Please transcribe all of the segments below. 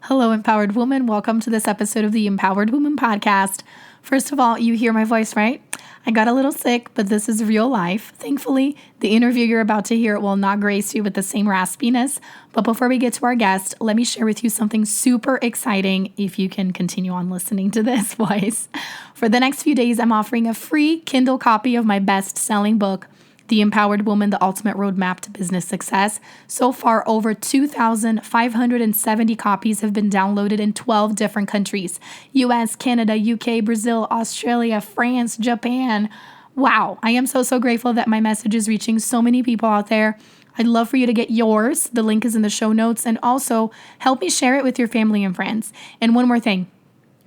Hello, Empowered Woman. Welcome to this episode of the Empowered Woman podcast. First of all, you hear my voice, right? I got a little sick, but this is real life. Thankfully, the interview you're about to hear will not grace you with the same raspiness. But before we get to our guest, let me share with you something super exciting if you can continue on listening to this voice. For the next few days, I'm offering a free Kindle copy of my best-selling book, The Empowered Woman, The Ultimate Roadmap to Business Success. So far, over 2,570 copies have been downloaded in 12 different countries: US, Canada, UK, Brazil, Australia, France, Japan. Wow, I am so grateful that my message is reaching so many people out there. I'd love for you to get yours. The link is in the show notes, and also help me share it with your family and friends. And one more thing.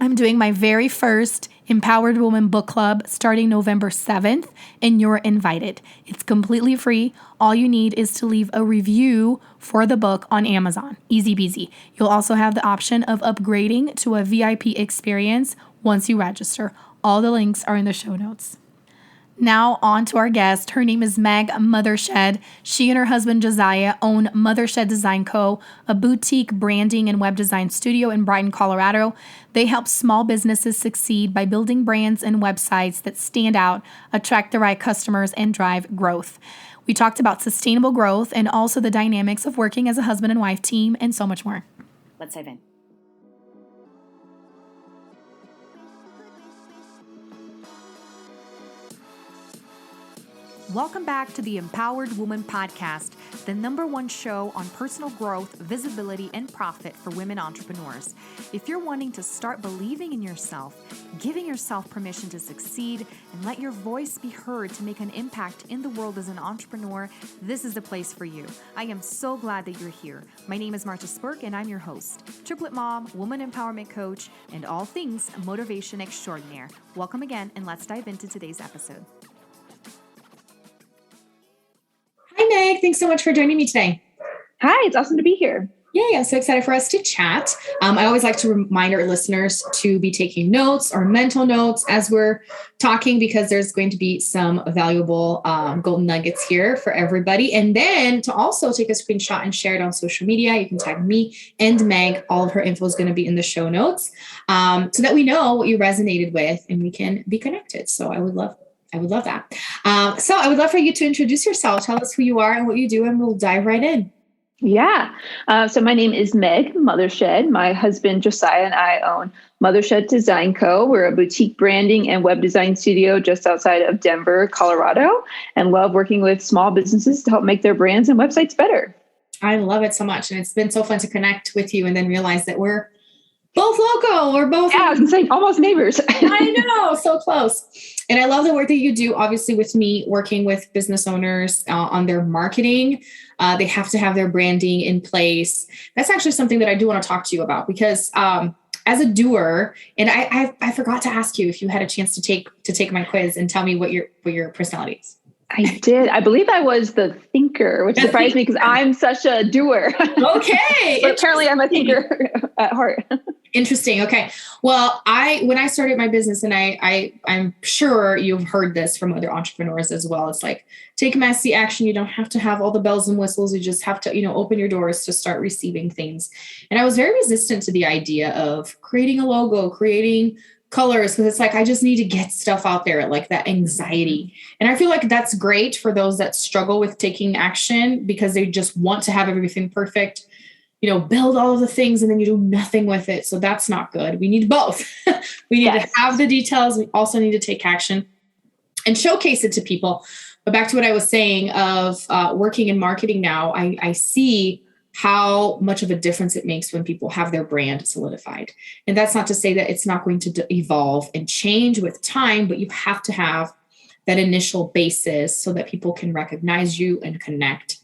I'm doing my very first Empowered Woman Book Club starting November 7th, and you're invited. It's completely free. All you need is to leave a review for the book on Amazon. Easy peasy. You'll also have the option of upgrading to a VIP experience once you register. All the links are in the show notes. Now on to our guest. Her name is MEG MOTHERSHED. She and her husband Josiah own MOTHERSHED Design Co., a boutique branding and web design studio in Brighton, Colorado. They help small businesses succeed by building brands and websites that stand out, attract the right customers, and drive growth. We talked about sustainable growth and also the dynamics of working as a husband and wife team and so much more. Let's dive in. Welcome back to the Empowered Woman podcast, the #1 show on personal growth, visibility, and profit for women entrepreneurs. If you're wanting to start believing in yourself, giving yourself permission to succeed, and let your voice be heard to make an impact in the world as an entrepreneur, this is the place for you. I am so glad that you're here. My name is Marta Spurk, and I'm your host, triplet mom, woman empowerment coach, and all things motivation extraordinaire. Welcome again, and let's dive into today's episode. Hi, Meg. Thanks so much for joining me today. Hi, it's awesome to be here. Yay, I'm so excited for us to chat. I always like to remind our listeners to be taking notes or mental notes as we're talking, because there's going to be some valuable golden nuggets here for everybody. And then to also take a screenshot and share it on social media. You can tag me and Meg. All of her info is going to be in the show notes so that we know what you resonated with and we can be connected. So I would love that. So I would love for you to introduce yourself. Tell us who you are and what you do, and we'll dive right in. Yeah. So my name is MEG MOTHERSHED. My husband, Josiah, and I own MOTHERSHED Design Co. We're a boutique branding and web design studio just outside of Denver, Colorado, and love working with small businesses to help make their brands and websites better. I love it so much. And it's been so fun to connect with you and then realize that we're both local. We're both. Yeah, I was saying almost neighbors. I know, so close. And I love the work that you do, obviously, with me working with business owners on their marketing. They have to have their branding in place. That's actually something that I do want to talk to you about, because as a doer, and I forgot to ask you if you had a chance to take my quiz and tell me what your personality is. I did. I believe I was the thinker, which surprised me because I'm such a doer. Okay. But apparently I'm a thinker at heart. Interesting. Okay. Well, when I started my business, and I'm sure you've heard this from other entrepreneurs as well. It's like, take messy action. You don't have to have all the bells and whistles. You just have to, open your doors to start receiving things. And I was very resistant to the idea of creating a logo, creating colors, because it's like, I just need to get stuff out there, like that anxiety. And I feel like that's great for those that struggle with taking action because they just want to have everything perfect, build all of the things and then you do nothing with it. So that's not good. We need both. We need to have the details. We also need to take action and showcase it to people. But back to what I was saying of working in marketing now, I see how much of a difference it makes when people have their brand solidified. And that's not to say that it's not going to evolve and change with time, but you have to have that initial basis so that people can recognize you and connect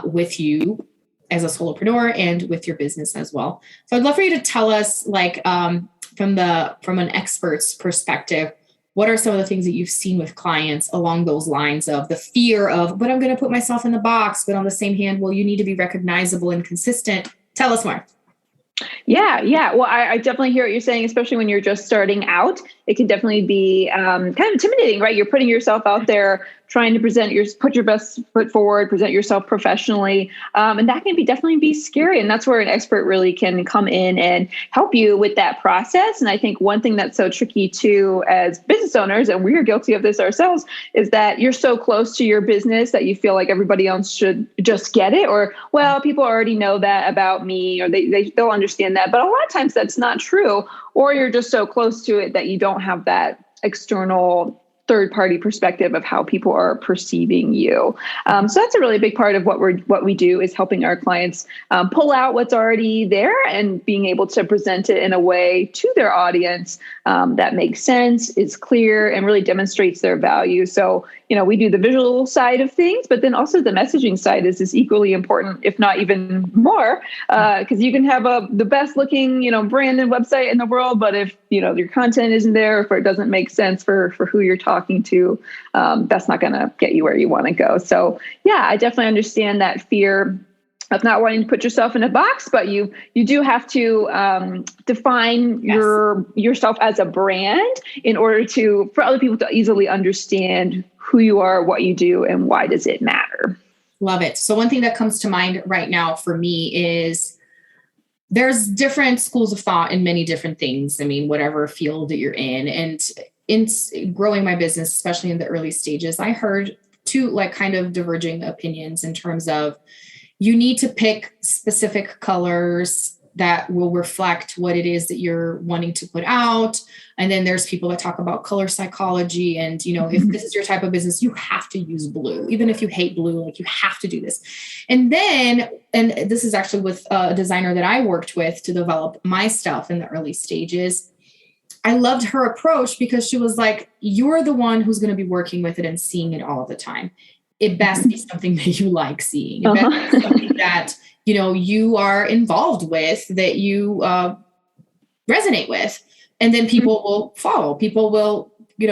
with you as a solopreneur and with your business as well. So I'd love for you to tell us, from an expert's perspective, what are some of the things that you've seen with clients along those lines of the fear of, but I'm going to put myself in the box, but on the same hand, well, you need to be recognizable and consistent. Tell us more. Yeah. Well, I definitely hear what you're saying, especially when you're just starting out. It can definitely be kind of intimidating, right? You're putting yourself out there trying to put your best foot forward, present yourself professionally. And that can definitely be scary. And that's where an expert really can come in and help you with that process. And I think one thing that's so tricky too, as business owners, and we are guilty of this ourselves, is that you're so close to your business that you feel like everybody else should just get it, or, well, people already know that about me, or they'll understand that. But a lot of times that's not true, or you're just so close to it that you don't have that external third-party perspective of how people are perceiving you. So that's a really big part of what we do, is helping our clients pull out what's already there and being able to present it in a way to their audience that makes sense, is clear, and really demonstrates their value. So, we do the visual side of things, but then also the messaging side is equally important, if not even more, because you can have the best looking, brand and website in the world, but if, your content isn't there, if it doesn't make sense for who you're talking to, that's not going to get you where you want to go. So yeah, I definitely understand that fear of not wanting to put yourself in a box, but you do have to define yourself as a brand in order for other people to easily understand who you are, what you do, and why does it matter. Love it. So one thing that comes to mind right now for me is there's different schools of thought in many different things. I mean, whatever field that you're in. And in growing my business, especially in the early stages, I heard two kind of diverging opinions in terms of you need to pick specific colors that will reflect what it is that you're wanting to put out. And then there's people that talk about color psychology. And, if this is your type of business, you have to use blue. Even if you hate blue, you have to do this. And this is actually with a designer that I worked with to develop my stuff in the early stages. I loved her approach because she was like, you're the one who's going to be working with it and seeing it all the time. It best be something that you like seeing. It best be something that, you are involved with, that you resonate with. And then people will follow. People will,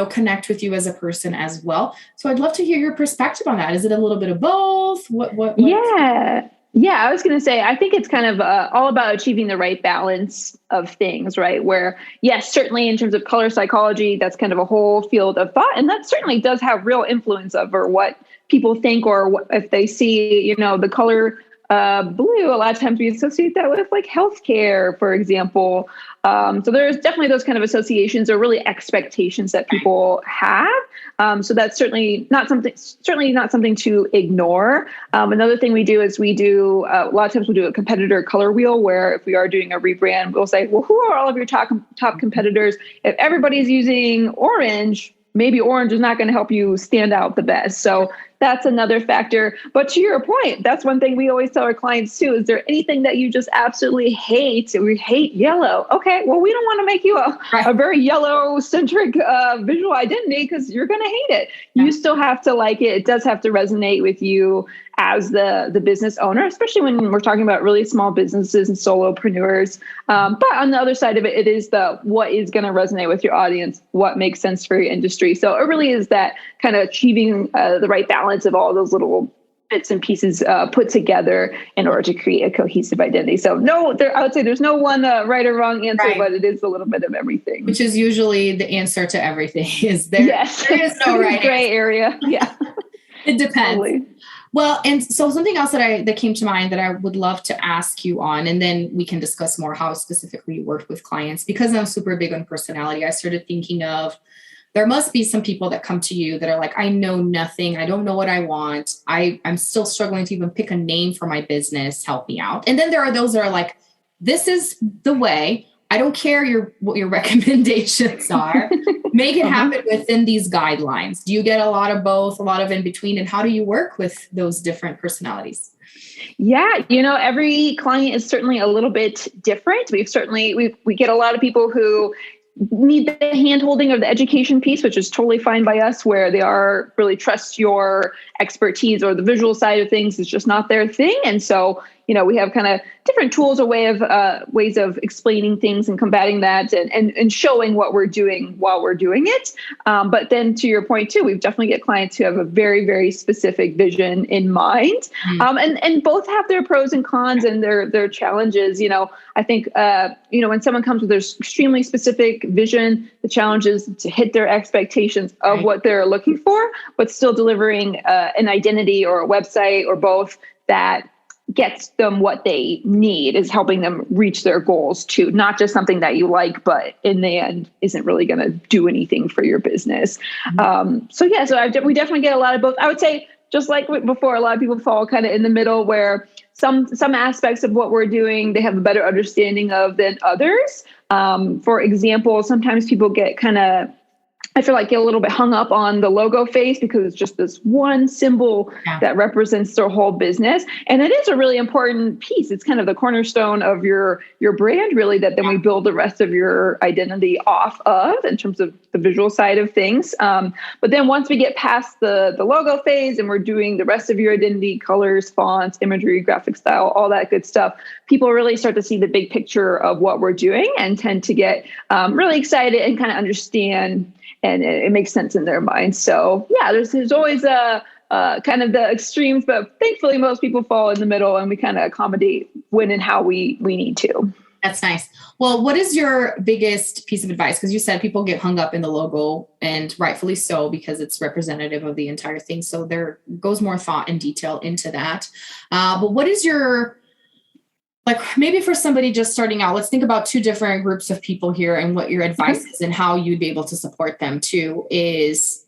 connect with you as a person as well. So I'd love to hear your perspective on that. Is it a little bit of both? What? Yeah. Yeah, I was going to say, I think it's kind of all about achieving the right balance of things, right? Where, yes, certainly in terms of color psychology, that's kind of a whole field of thought. And that certainly does have real influence over what people think, or if they see, the color blue, a lot of times we associate that with healthcare, for example. So there's definitely those kind of associations, or really expectations that people have. So that's certainly not something to ignore. Another thing we do is a lot of times we'll do a competitor color wheel, where if we are doing a rebrand, we'll say, well, who are all of your top competitors? If everybody's using orange, maybe orange is not going to help you stand out the best. So that's another factor. But to your point, that's one thing we always tell our clients too. Is there anything that you just absolutely hate? We hate yellow. Okay, well, we don't want to make you a very yellow-centric visual identity, because you're going to hate it. You still have to like it. It does have to resonate with you as the business owner, especially when we're talking about really small businesses and solopreneurs. But on the other side of it, it is what is going to resonate with your audience, what makes sense for your industry. So it really is that kind of achieving the right balance of all those little bits and pieces put together in order to create a cohesive identity. So I would say there's no one right or wrong answer, but it is a little bit of everything. Which is usually the answer to everything. Is there? Yes. There is no right gray area. Yeah. It depends. Totally. Well, and so something else that came to mind that I would love to ask you on, and then we can discuss more how specifically you worked with clients, because I'm super big on personality. I started thinking of, there must be some people that come to you that are like, I know nothing. I don't know what I want. I'm still struggling to even pick a name for my business. Help me out. And then there are those that are like, this is the way. I don't care what your recommendations are. Make it happen within these guidelines. Do you get a lot of both, a lot of in between? And how do you work with those different personalities? Yeah, every client is certainly a little bit different. We get a lot of people who need the hand-holding of the education piece, which is totally fine by us, where they really trust your expertise, or the visual side of things is just not their thing. And so, we have kind of different tools or ways of explaining things and combating that and showing what we're doing while we're doing it. But then to your point too, we've definitely get clients who have a very, very specific vision in mind. And both have their pros and cons and their challenges. I think, when someone comes with their extremely specific vision, the challenge is to hit their expectations of what they're looking for, but still delivering an identity or a website or both that gets them what they need, is helping them reach their goals too, not just something that you like, but in the end isn't really going to do anything for your business. So we definitely get a lot of both. I would say, just like before, a lot of people fall kind of in the middle where some aspects of what we're doing, they have a better understanding of than others. For example, sometimes people get I feel like get a little bit hung up on the logo face because it's just this one symbol that represents their whole business. And it is a really important piece. It's kind of the cornerstone of your brand, really, that then we build the rest of your identity off of in terms of the visual side of things. But then once we get past the logo phase and we're doing the rest of your identity, colors, fonts, imagery, graphic style, all that good stuff, people really start to see the big picture of what we're doing and tend to get really excited and kind of understand, and it makes sense in their minds. So there's always kind of the extremes, but thankfully most people fall in the middle and we kind of accommodate when and how we need to. That's nice. Well, what is your biggest piece of advice? Because you said people get hung up in the logo, and rightfully so, because it's representative of the entire thing. So there goes more thought and detail into that. But what is your, maybe for somebody just starting out, let's think about two different groups of people here and what your advice is and how you'd be able to support them too. Is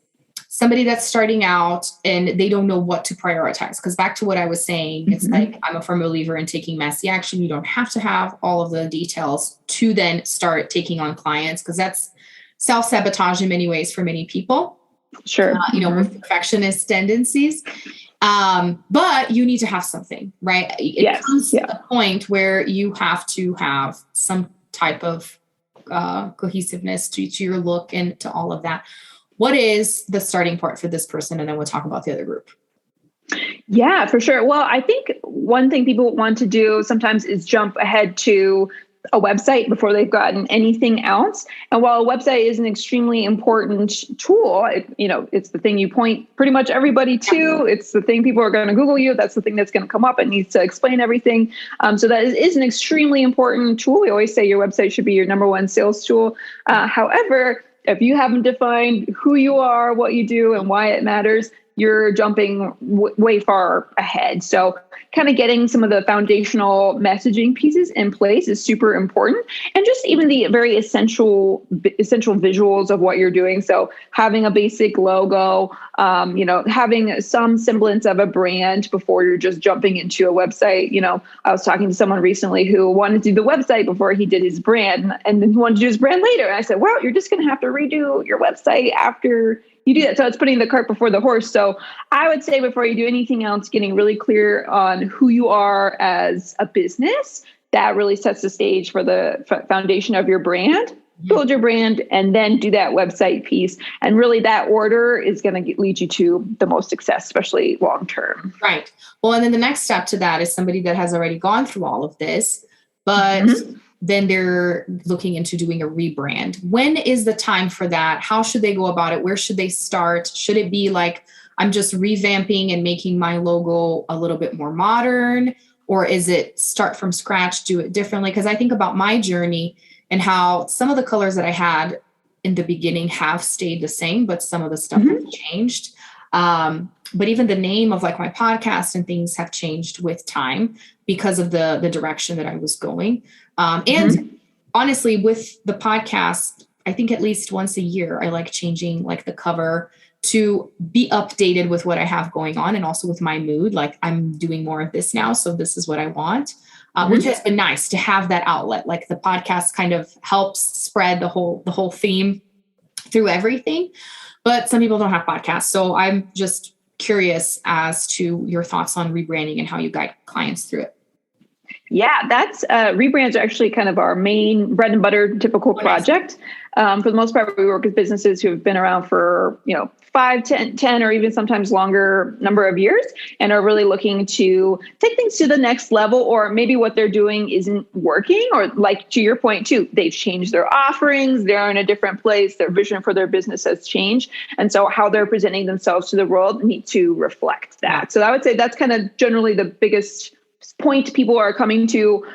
somebody that's starting out and they don't know what to prioritize. Because back to what I was saying, it's like, I'm a firm believer in taking messy action. You don't have to have all of the details to then start taking on clients, because that's self-sabotage in many ways for many people. Sure. With perfectionist tendencies. But you need to have something, right? It comes to a point where you have to have some type of cohesiveness to your look and to all of that. What is the starting point for this person? And then we'll talk about the other group. Yeah, for sure. Well, I think one thing people want to do sometimes is jump ahead to a website before they've gotten anything else. And while a website is an extremely important tool, it's the thing you point pretty much everybody to. It's the thing people are going to Google you. That's the thing that's going to come up. It needs to explain everything. So that is an extremely important tool. We always say your website should be your number one sales tool. However, if you haven't defined who you are, what you do, and why it matters, you're jumping way far ahead. So kind of getting some of the foundational messaging pieces in place is super important. And just even the very essential visuals of what you're doing. So having a basic logo, having some semblance of a brand before you're just jumping into a website. I was talking to someone recently who wanted to do the website before he did his brand, and then he wanted to do his brand later. And I said, well, you're just going to have to redo your website after you do that. So it's putting the cart before the horse. So I would say before you do anything else, getting really clear on who you are as a business, that really sets the stage for the foundation of your brand. Build your brand and then do that website piece. And really that order is going to lead you to the most success, especially long term. Right. Well, and then the next step to that is somebody that has already gone through all of this, but then they're looking into doing a rebrand. When is the time for that? How should they go about it? Where should they start? Should it be like, I'm just revamping and making my logo a little bit more modern? Or is it start from scratch, do it differently? Because I think about my journey and how some of the colors that I had in the beginning have stayed the same, but some of the stuff has changed. But even the name of like my podcast and things have changed with time because of the direction that I was going. And honestly, with the podcast, I think at least once a year, I like changing like the cover to be updated with what I have going on and also with my mood. Like I'm doing more of this now. So this is what I want, which has been nice to have that outlet. Like the podcast kind of helps spread the whole theme through everything, but some people don't have podcasts. So I'm just curious as to your thoughts on rebranding and how you guide clients through it. Yeah, that's rebrands are actually kind of our main bread and butter typical project. For the most part, we work with businesses who have been around for, 5, 10, or even sometimes longer number of years, and are really looking to take things to the next level, or maybe what they're doing isn't working, or like to your point too, they've changed their offerings, they're in a different place, their vision for their business has changed. And so how they're presenting themselves to the world need to reflect that. So I would say that's kind of generally the biggest point people are coming to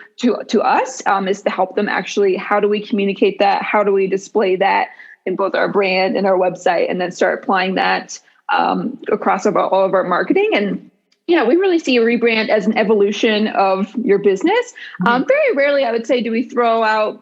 us, is to help them actually, how do we communicate that? How do we display that in both our brand and our website, and then start applying that across all of our marketing. And, we really see a rebrand as an evolution of your business. Very rarely, I would say, do we throw out,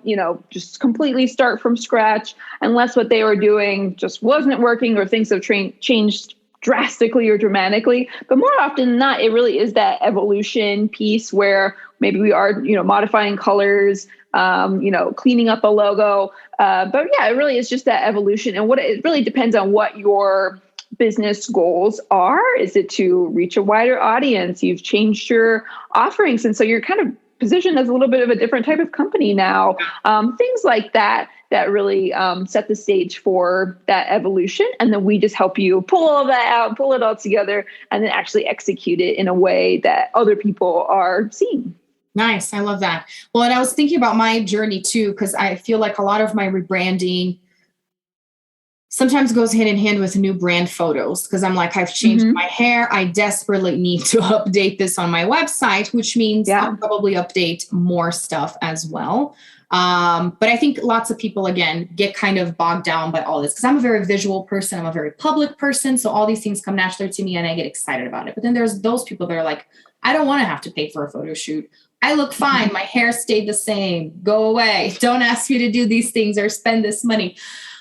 just completely start from scratch, unless what they were doing just wasn't working, or things have changed drastically or dramatically. But more often than not, it really is that evolution piece where maybe we are, modifying colors, cleaning up a logo. But yeah, it really is just that evolution. And it really depends on what your business goals are. Is it to reach a wider audience? You've changed your offerings. And so you're kind of positioned as a little bit of a different type of company now. Things like that really set the stage for that evolution. And then we just help you pull all that out, pull it all together, and then actually execute it in a way that other people are seeing. Nice. I love that. Well, and I was thinking about my journey too, because I feel like a lot of my rebranding sometimes goes hand in hand with new brand photos, because I'm like, I've changed my hair. I desperately need to update this on my website, which means I'll probably update more stuff as well. But I think lots of people, again, get kind of bogged down by all this, because I'm a very visual person. I'm a very public person. So all these things come naturally to me and I get excited about it. But then there's those people that are like, I don't want to have to pay for a photo shoot. I look fine. My hair stayed the same. Go away. Don't ask me to do these things or spend this money.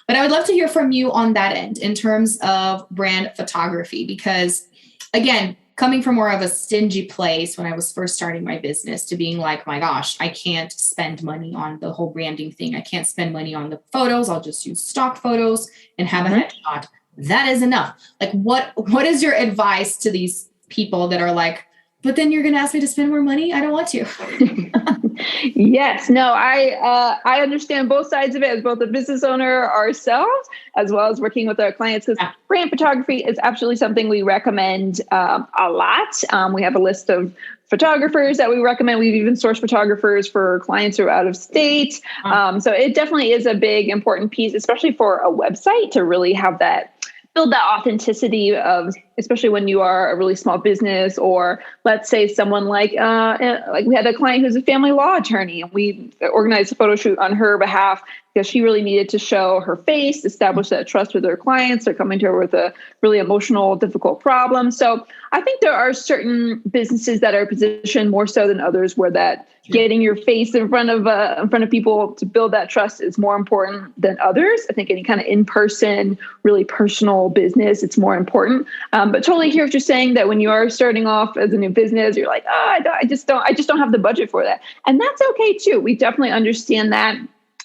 But I would love to hear from you on that end in terms of brand photography, because again, coming from more of a stingy place when I was first starting my business to being like, my gosh, I can't spend money on the whole branding thing. I can't spend money on the photos. I'll just use stock photos and have a headshot. That is enough. Like, what is your advice to these people that are like, but then you're going to ask me to spend more money? I don't want to. Yes, no, I understand both sides of it as both a business owner ourselves, as well as working with our clients, because brand photography is absolutely something we recommend a lot. We have a list of photographers that we recommend. We've even sourced photographers for clients who are out of state. So it definitely is a big, important piece, especially for a website, to really have that, build that authenticity of, especially when you are a really small business, or let's say someone like we had a client who's a family law attorney, and we organized a photo shoot on her behalf because she really needed to show her face, establish that trust with her clients. They're coming to her with a really emotional, difficult problem. So I think there are certain businesses that are positioned more so than others, where that getting your face in front of people to build that trust is more important than others. I think any kind of in-person, really personal business, it's more important. But totally hear what you're saying, that when you are starting off as a new business, you're like, I just don't have the budget for that. And that's okay too. We definitely understand that.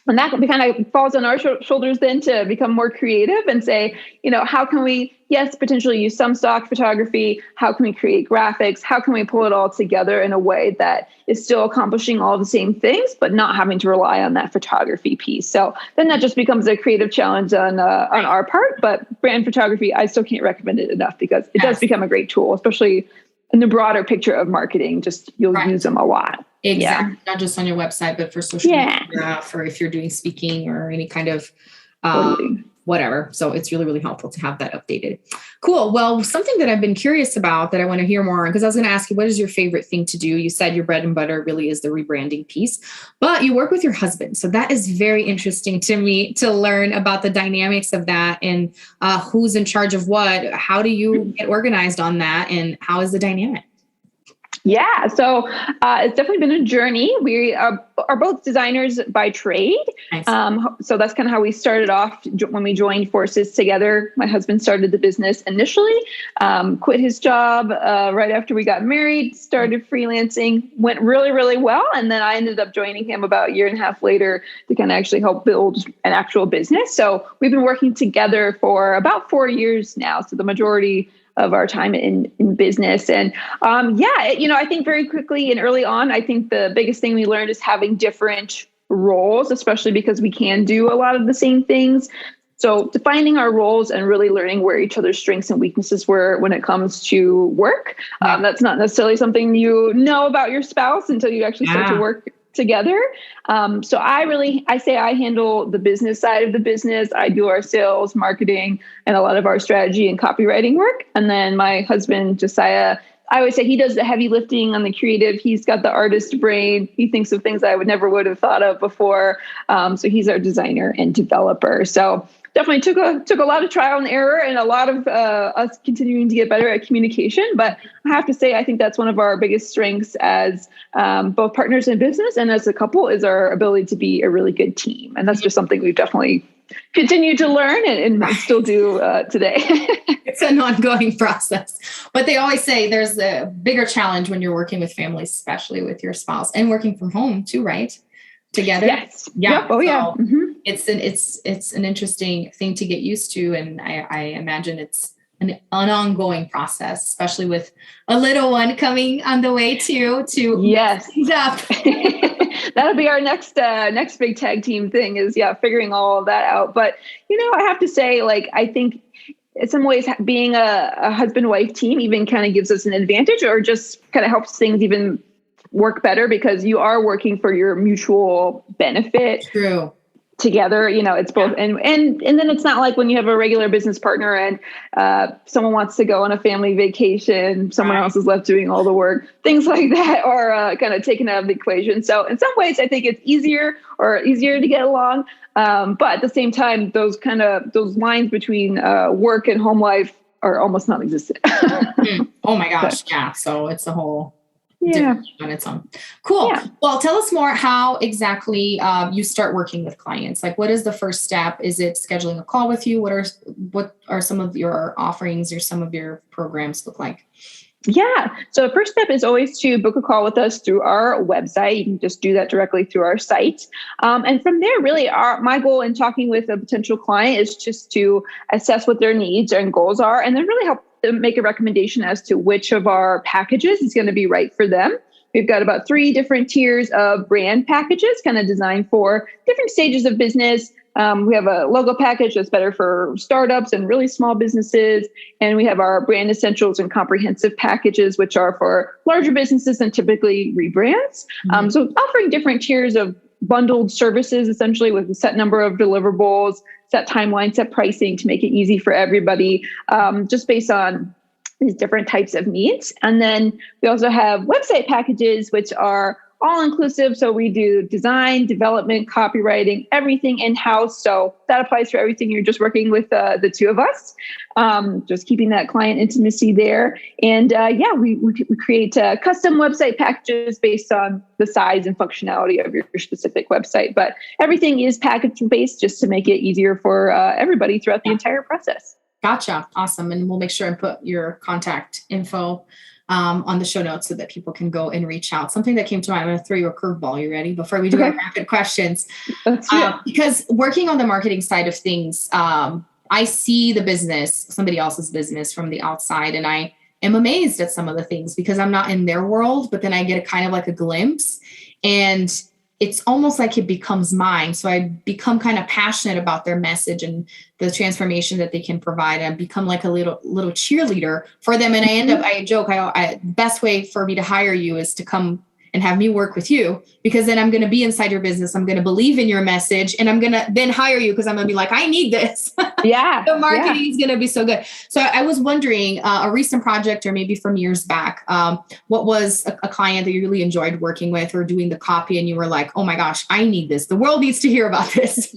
And that kind of falls on our shoulders then to become more creative and say, how can we, yes, potentially use some stock photography? How can we create graphics? How can we pull it all together in a way that is still accomplishing all the same things, but not having to rely on that photography piece? So then that just becomes a creative challenge on our part. But brand photography, I still can't recommend it enough, because it does become a great tool, especially in the broader picture of marketing. Just you'll use them a lot. Exactly. Yeah. Not just on your website, but for social media, for if you're doing speaking or any kind of whatever. So it's really, really helpful to have that updated. Cool. Well, something that I've been curious about that I want to hear more on, because I was going to ask you, what is your favorite thing to do? You said your bread and butter really is the rebranding piece, but you work with your husband. So that is very interesting to me to learn about the dynamics of that, and who's in charge of what. How do you get organized on that, and how is the dynamic? Yeah, so it's definitely been a journey. We are both designers by trade. Nice. So that's kind of how we started off when we joined forces together. My husband started the business initially, quit his job right after we got married, started freelancing, went really, really well. And then I ended up joining him about a year and a half later to kind of actually help build an actual business. So we've been working together for about 4 years now. So the majority of our time in business. And I think very quickly and early on, I think the biggest thing we learned is having different roles, especially because we can do a lot of the same things. So defining our roles and really learning where each other's strengths and weaknesses were when it comes to work. That's not necessarily something you know about your spouse until you actually start to work together. So I say I handle the business side of the business. I do our sales, marketing, and a lot of our strategy and copywriting work. And then my husband, Josiah, I always say he does the heavy lifting on the creative. He's got the artist brain. He thinks of things I would have thought of before. So he's our designer and developer. So definitely took a lot of trial and error and a lot of us continuing to get better at communication. But I have to say, I think that's one of our biggest strengths as both partners in business and as a couple is our ability to be a really good team. And that's just something we've definitely continued to learn and still do today. It's an ongoing process. But they always say there's a bigger challenge when you're working with families, especially with your spouse and working from home too, right? Together. Yes. Yeah. Yep. Oh, yeah. Mm-hmm. It's an interesting thing to get used to. And I imagine it's an ongoing process, especially with a little one coming on the way too. Yes. Yeah. That'll be our next big tag team thing is figuring all of that out. But, I have to say, I think in some ways being a husband-wife team even kind of gives us an advantage or just kind of helps things even work better because you are working for your mutual benefit. True. Together, it's both. And then it's not like when you have a regular business partner and someone wants to go on a family vacation, someone else is left doing all the work, things like that are kind of taken out of the equation. So in some ways, I think it's easier to get along. But at the same time, those lines between work and home life are almost non-existent. Oh my gosh. Yeah. So it's a whole on its own. Cool. Yeah. Well, tell us more how exactly you start working with clients. Like, what is the first step? Is it scheduling a call with you? What are some of your offerings or some of your programs look like? Yeah. So the first step is always to book a call with us through our website. You can just do that directly through our site. And from there, really, my goal in talking with a potential client is just to assess what their needs and goals are, and then really help them make a recommendation as to which of our packages is going to be right for them. We've got about 3 different tiers of brand packages kind of designed for different stages of business. We have a logo package that's better for startups and really small businesses. And we have our brand essentials and comprehensive packages, which are for larger businesses and typically rebrands. So offering different tiers of bundled services, essentially with a set number of deliverables, set timeline, set pricing to make it easy for everybody, just based on these different types of needs. And then we also have website packages, which are all inclusive. So we do design, development, copywriting, everything in-house. So that applies for everything. You're just working with the two of us, just keeping that client intimacy there. And we create custom website packages based on the size and functionality of your specific website. But everything is package-based just to make it easier for everybody throughout the entire process. Gotcha. Awesome. And we'll make sure and put your contact info on the show notes so that people can go and reach out. Something that came to mind, I'm going to throw you a curveball. You ready? Before we do our rapid questions. Because working on the marketing side of things, I see the business, somebody else's business from the outside, and I am amazed at some of the things because I'm not in their world, but then I get a kind of like a glimpse, and it's almost like it becomes mine. So I become kind of passionate about their message and the transformation that they can provide. And I become like a little cheerleader for them. And I joke, best way for me to hire you is to come and have me work with you, because then I'm going to be inside your business. I'm going to believe in your message, and I'm going to then hire you because I'm going to be like, I need this. Yeah. The marketing is going to be so good. So I was wondering, a recent project or maybe from years back, what was a client that you really enjoyed working with or doing the copy, and you were like, oh my gosh, I need this. The world needs to hear about this.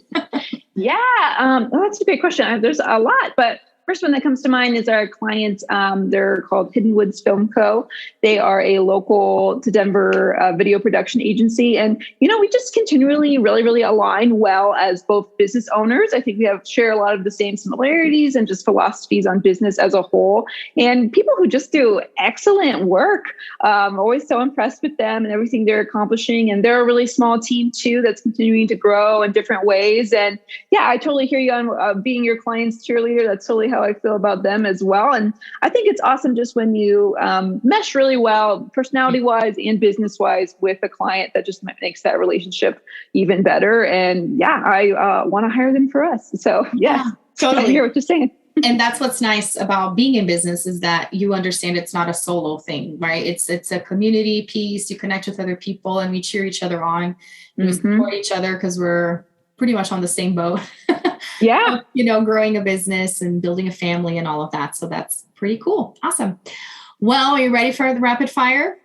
Yeah. That's a great question. There's a lot, but first one that comes to mind is our client. They're called Hidden Woods Film Co. They are a local to Denver video production agency. And, we just continually really, really align well as both business owners. I think we share a lot of the same similarities and just philosophies on business as a whole. And people who just do excellent work. Always so impressed with them and everything they're accomplishing. And they're a really small team too that's continuing to grow in different ways. And yeah, I totally hear you on being your client's cheerleader. That's totally how how I feel about them as well. And I think it's awesome just when you mesh really well, personality wise and business wise, with a client, that just makes that relationship even better. And yeah, I want to hire them for us. So yeah, totally. I hear what you're saying. And that's what's nice about being in business, is that you understand it's not a solo thing, right? It's a community piece. You connect with other people, and we cheer each other on. And we support each other because we're pretty much on the same boat. Yeah. Growing a business and building a family and all of that. So that's pretty cool. Awesome. Well, are you ready for the rapid fire?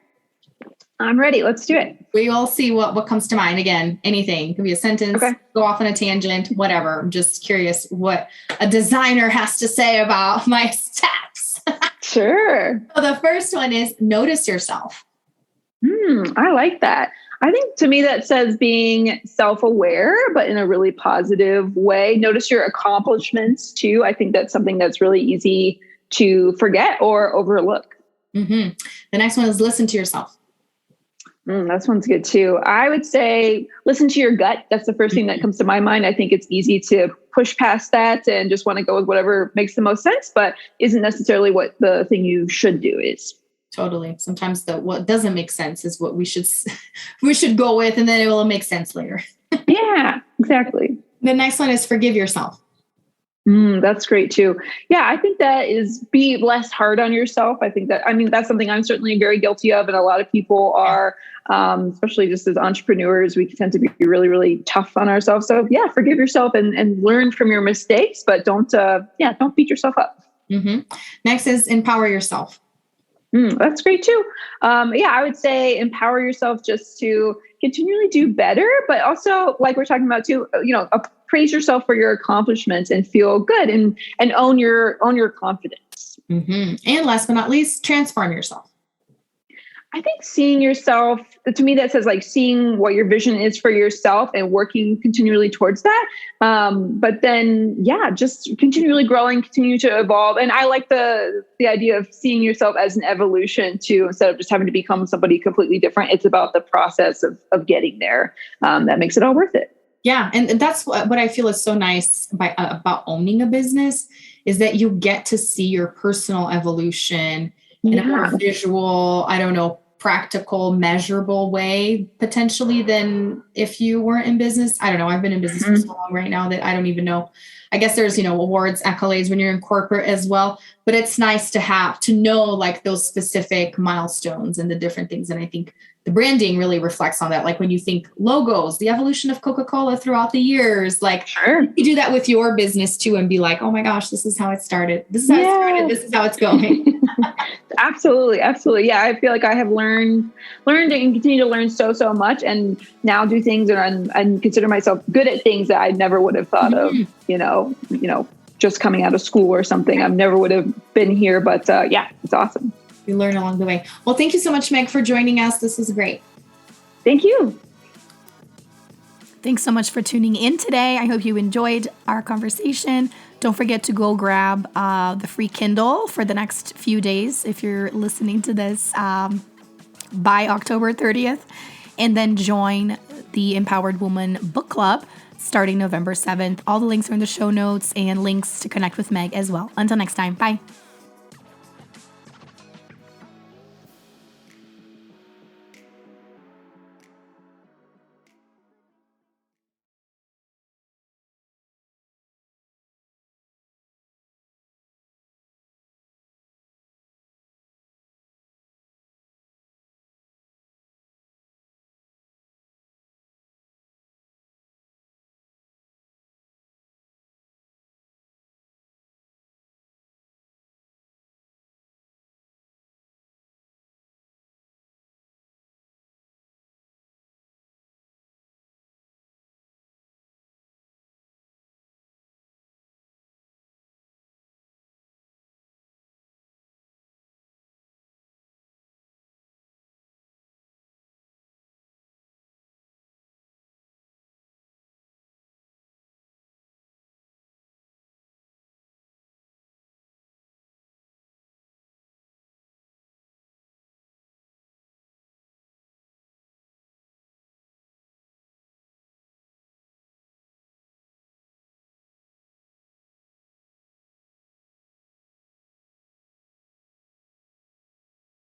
I'm ready. Let's do it. We all see what comes to mind. Again, anything. It could be a sentence, go off on a tangent, whatever. I'm just curious what a designer has to say about my steps. Sure. So the first one is notice yourself. I like that. I think to me that says being self-aware, but in a really positive way. Notice your accomplishments too. I think that's something that's really easy to forget or overlook. The next one is listen to yourself. That one's good too. I would say listen to your gut. That's the first thing that comes to my mind. I think it's easy to push past that and just want to go with whatever makes the most sense, but isn't necessarily what the thing you should do is. Totally. Sometimes what doesn't make sense is what we should go with, and then it will make sense later. Yeah, exactly. The next one is forgive yourself. That's great too. Yeah, I think that is be less hard on yourself. That's something I'm certainly very guilty of. And a lot of people are, especially just as entrepreneurs, we tend to be really, really tough on ourselves. So yeah, forgive yourself and learn from your mistakes, but don't beat yourself up. Next is empower yourself. That's great too. I would say empower yourself just to continually do better, but also like we're talking about too, praise yourself for your accomplishments and feel good and own your confidence. And last but not least, transform yourself. I think seeing yourself, to me, that says like seeing what your vision is for yourself and working continually towards that. But then, just continually growing, continue to evolve. And I like the idea of seeing yourself as an evolution too, instead of just having to become somebody completely different. It's about the process of getting there. That makes it all worth it. Yeah. And that's what I feel is so nice about owning a business, is that you get to see your personal evolution in a more visual, practical, measurable way, potentially, than if you weren't in business. I don't know. I've been in business for so long right now that I don't even know. I guess there's, awards, accolades when you're in corporate as well. But it's nice to know like those specific milestones and the different things. And I think the branding really reflects on that. Like when you think logos, the evolution of Coca-Cola throughout the years, like you do that with your business too, and be like, oh my gosh, this is how it started. This is how it started. This is how it's going. Absolutely. Absolutely. Yeah. I feel like I have learned and continue to learn so much, and now do things and consider myself good at things that I never would have thought of, just coming out of school or something. I never would have been here, but it's awesome. You learn along the way. Well, thank you so much, Meg, for joining us. This was great. Thank you. Thanks so much for tuning in today. I hope you enjoyed our conversation. Don't forget to go grab the free Kindle for the next few days if you're listening to this by October 30th. And then join the Empowered Woman Book Club starting November 7th. All the links are in the show notes, and links to connect with Meg as well. Until next time, bye.